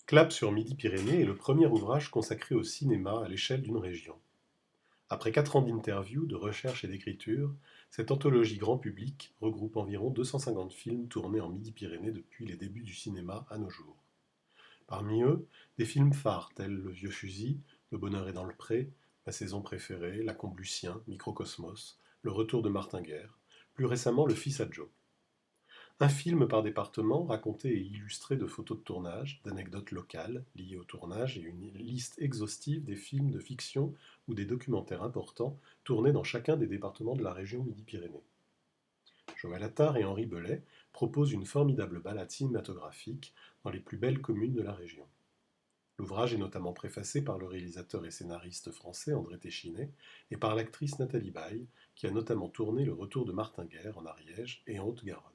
Clap sur Midi-Pyrénées est le premier ouvrage consacré au cinéma à l'échelle d'une région. Après 4 ans d'interviews, de recherche et d'écriture, cette anthologie grand public regroupe environ 250 films tournés en Midi-Pyrénées depuis les débuts du cinéma à nos jours. Parmi eux, des films phares tels Le Vieux Fusil, Le Bonheur est dans le pré, Ma saison préférée, La Combe Lucien, Microcosmos, Le Retour de Martin Guerre, plus récemment Le Fils à Joe. Un film par département, raconté et illustré de photos de tournage, d'anecdotes locales liées au tournage et une liste exhaustive des films de fiction ou des documentaires importants tournés dans chacun des départements de la région Midi-Pyrénées. Joël Attard et Henri Belay proposent une formidable balade cinématographique dans les plus belles communes de la région. L'ouvrage est notamment préfacé par le réalisateur et scénariste français André Téchiné et par l'actrice Nathalie Baye, qui a notamment tourné Le Retour de Martin Guerre en Ariège et en Haute-Garonne.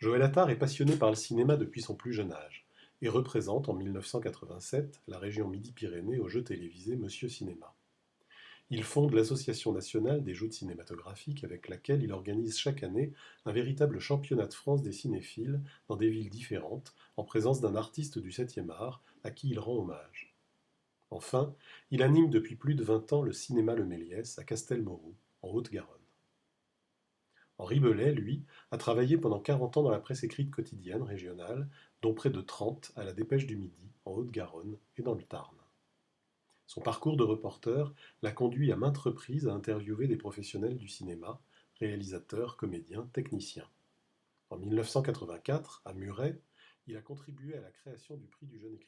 Joël Attard est passionné par le cinéma depuis son plus jeune âge et représente en 1987 la région Midi-Pyrénées aux Jeux télévisés Monsieur Cinéma. Il fonde l'Association nationale des joutes cinématographiques avec laquelle il organise chaque année un véritable championnat de France des cinéphiles dans des villes différentes en présence d'un artiste du 7e art à qui il rend hommage. Enfin, il anime depuis plus de 20 ans le cinéma Le Méliès à Castelmoron, en Haute-Garonne. Henri Belay, lui, a travaillé pendant 40 ans dans la presse écrite quotidienne régionale, dont près de 30 à la Dépêche du Midi, en Haute-Garonne et dans le Tarn. Son parcours de reporter l'a conduit à maintes reprises à interviewer des professionnels du cinéma, réalisateurs, comédiens, techniciens. En 1984, à Muret, il a contribué à la création du prix du jeune écrivain.